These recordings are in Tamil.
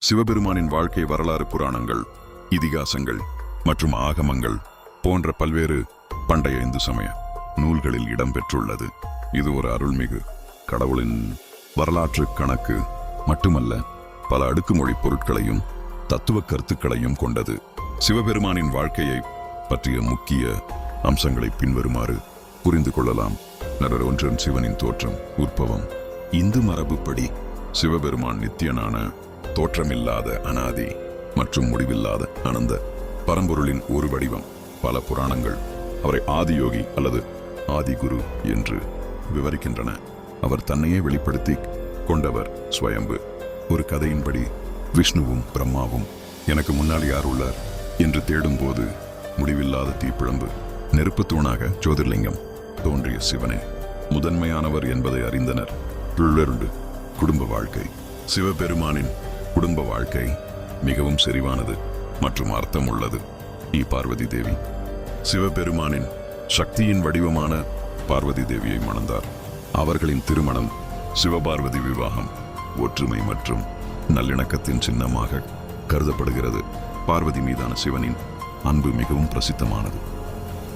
சிவபெருமானின் வாழ்க்கை வரலாறு புராணங்கள், இதிகாசங்கள் மற்றும் ஆகமங்கள் போன்ற பல்வேறு பண்டைய இந்து சமய நூல்களில் இடம்பெற்றுள்ளது. இது ஒரு அருள்மிகு கடவுளின் வரலாற்று கணக்கு மட்டுமல்ல, பல அடுக்குமொழி பொருட்களையும் தத்துவ கருத்துக்களையும் கொண்டது. சிவபெருமானின் வாழ்க்கையை பற்றிய முக்கிய அம்சங்களை பின்வருமாறு புரிந்து கொள்ளலாம். ஒன்றன் சிவனின் தோற்றம், உற்பவம். இந்து மரபுப்படி சிவபெருமான் நித்தியனான, தோற்றமில்லாத அனாதி மற்றும் முடிவில்லாத அனந்த பரம்பொருளின் ஒரு வடிவம். பல புராணங்கள் அவரை ஆதியோகி அல்லது ஆதிகுரு என்று விவரிக்கின்றன. அவர் தன்னையே வெளிப்படுத்தி கொண்டவர் ஸ்வயம்பு. ஒரு கதையின்படி விஷ்ணுவும் பிரம்மாவும் எனக்கு முன்னால் யார் உள்ளார் என்று தேடும்போது முடிவில்லாத தீப்பிழம்பு, நெருப்பு தூணாக ஜோதிர்லிங்கம் தோன்றிய சிவனே முதன்மையானவர் என்பதை அறிந்தனர். பிள்ளருண்டு குடும்ப வாழ்க்கை. சிவபெருமானின் குடும்ப வாழ்க்கை மிகவும் செறிவானது மற்றும் அர்த்தம் உள்ளது. பார்வதி தேவி சிவபெருமானின் சக்தியின் வடிவமான பார்வதி தேவியை மணந்தார். அவர்களின் திருமணம் சிவபார்வதி விவாகம் ஒற்றுமை மற்றும் நல்லிணக்கத்தின் சின்னமாக கருதப்படுகிறது. பார்வதி மீதான சிவனின் அன்பு மிகவும் பிரசித்தமானது.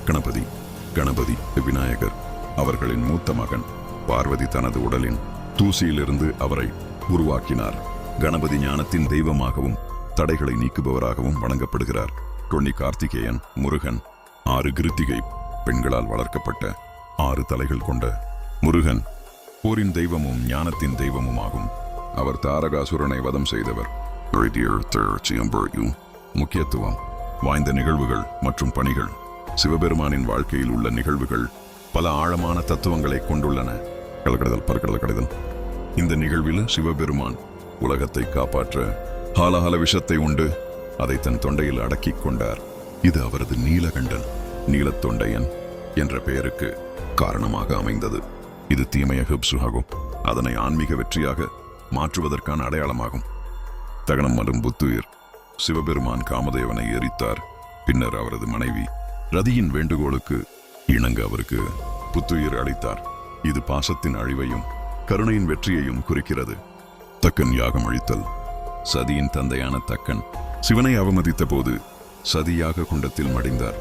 கணபதி விநாயகர் அவர்களின் மூத்த மகன். பார்வதி தனது உடலின் தூசியிலிருந்து அவரை உருவாக்கினார். கணபதி ஞானத்தின் தெய்வமாகவும் தடைகளை நீக்குபவராகவும் வணங்கப்படுகிறார். கார்த்திகேயன், முருகன். 6 கிருத்திகை பெண்களால் வளர்க்கப்பட்ட 6 தலைகள் கொண்ட முருகன் போரின் தெய்வமும் ஞானத்தின் தெய்வமும் ஆகும். அவர் தாரகாசுரனை வதம் செய்தவர். முக்கியத்துவம் வாய்ந்த நிகழ்வுகள் மற்றும் பணிகள். சிவபெருமானின் வாழ்க்கையில் உள்ள நிகழ்வுகள் பல ஆழமான தத்துவங்களை கொண்டுள்ளன. பற்கடல் கடைதல். இந்த நிகழ்வில் சிவபெருமான் உலகத்தை காப்பாற்ற ஹாலஹல விஷத்தை உண்டு அதை தன் தொண்டையில் அடக்கிக் கொண்டார். இது அவரது நீலகண்டன், நீலத்தொண்டையன் என்ற பெயருக்கு காரணமாக அமைந்தது. இது தீமைய ஹிப்சுஹாகும், அதனை ஆன்மீக வெற்றியாக மாற்றுவதற்கான அடையாளமாகும். தகனம் மற்றும் புத்துயிர். சிவபெருமான் காமதேவனை எரித்தார். பின்னர் அவரது மனைவி ரதியின் வேண்டுகோளுக்கு இணங்க அவருக்கு புத்துயிர் அளித்தார். இது பாசத்தின் அழிவையும் கருணையின் வெற்றியையும் குறிக்கிறது. தக்கன் யாகம் அழித்தல். சதியின் தந்தையான தக்கன் சிவனை அவமதித்த போது சதியாக குண்டத்தில் மடிந்தார்.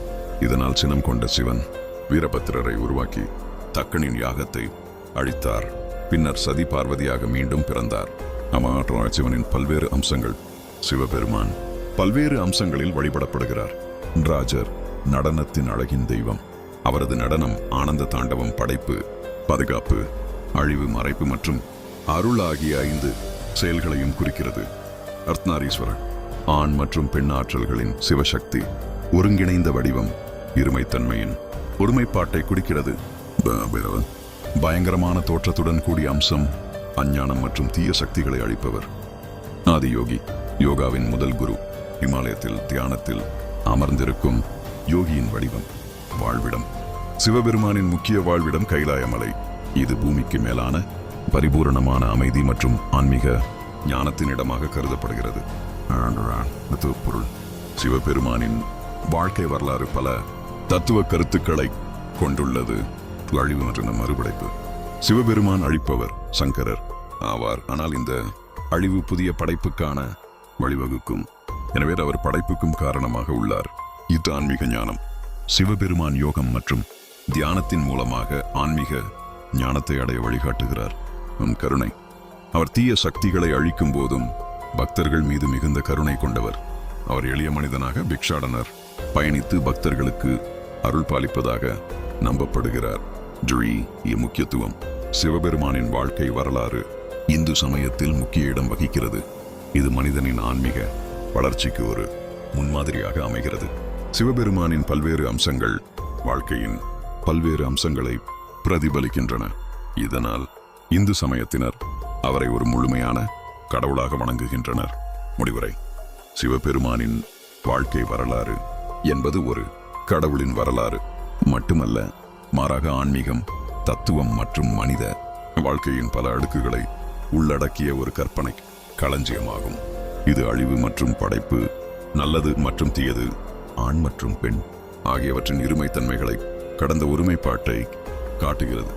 இதனால் சினம் கொண்ட சிவன் வீரபத்திரரை உருவாக்கி தக்கனின் யாகத்தை அழித்தார். பின்னர் சதி பார்வதியாக மீண்டும் பிறந்தார். சிவனின் பல்வேறு அம்சங்கள். சிவபெருமான் பல்வேறு அம்சங்களில் வழிபடப்படுகிறார். ராஜர் நடனத்தின் அழகின் தெய்வம். அவரது நடனம் ஆனந்த தாண்டவம், படைப்பு, பாதுகாப்பு, அழிவு, மறைப்பு மற்றும் அருள் ஆகிய 5 செயல்களையும் குறிக்கிறது. அர்த்தநாரீஸ்வரர் ஆண் மற்றும் பெண் ஆற்றல்களின் சிவசக்தி. ஒருங்கிணைந்த வடிவம், இருமைத்தன்மையின் ஒருமைப்பாட்டை குறிக்கிறது. பயங்கரமான தோற்றத்துடன் கூடிய அம்சம், அஞ்ஞானம் மற்றும் தீய சக்திகளை அழிப்பவர். ஆதியோகி யோகாவின் முதல் குரு. இமாலயத்தில் தியானத்தில் அமர்ந்திருக்கும் யோகியின் வடிவம். வாழ்விடம். சிவபெருமானின் முக்கிய வாழ்விடம் கைலாயமலை. இது பூமிக்கு மேலான பரிபூரணமான அமைதி மற்றும் ஆன்மீக ஞானத்தின் இடமாக கருதப்படுகிறது. பொருள். சிவபெருமானின் வாழ்க்கை வரலாறு பல தத்துவ கருத்துக்களை கொண்டுள்ளது. அழிவு மற்றும் மறுபடைப்பு. சிவபெருமான் அழிப்பவர் சங்கரர் ஆவார். ஆனால் இந்த அழிவு புதிய படைப்புக்கான வழிவகுக்கும். எனவே அவர் படைப்புக்கும் காரணமாக உள்ளார். இது ஆன்மீக ஞானம். சிவபெருமான் யோகம் மற்றும் தியானத்தின் மூலமாக ஆன்மீக ஞானத்தை அடைய வழிகாட்டுகிறார். கருணை. அவர் தீய சக்திகளை அழிக்கும் போதும் பக்தர்கள் மீது மிகுந்த கருணை கொண்டவர். அவர் எளிய மனிதனாக பிக்ஷாடனர் பயணித்து பக்தர்களுக்கு அருள் பாலிப்பதாக நம்பப்படுகிறார். முக்கியத்துவம். சிவபெருமானின் வாழ்க்கை வரலாறு இந்து சமயத்தில் முக்கிய இடம் வகிக்கிறது. இது மனிதனின் ஆன்மீக வளர்ச்சிக்கு ஒரு முன்மாதிரியாக அமைகிறது. சிவபெருமானின் பல்வேறு அம்சங்கள் வாழ்க்கையின் பல்வேறு அம்சங்களை பிரதிபலிக்கின்றன. இதனால் இந்து சமயத்தினர் அவரை ஒரு முழுமையான கடவுளாக வணங்குகின்றனர். முடிவுரை. சிவபெருமானின் வாழ்க்கை வரலாறு என்பது ஒரு கடவுளின் வரலாறு மட்டுமல்ல, மாறாக ஆன்மீகம், தத்துவம் மற்றும் மனித வாழ்க்கையின் பல அடுக்குகளை உள்ளடக்கிய ஒரு கற்பனை களஞ்சியமாகும். இது அழிவு மற்றும் படைப்பு, நல்லது மற்றும் தீயது, ஆண் மற்றும் பெண் ஆகியவற்றின் இருமைத்தன்மைகளை கடந்த ஒருமைப்பாட்டை காட்டுகிறது.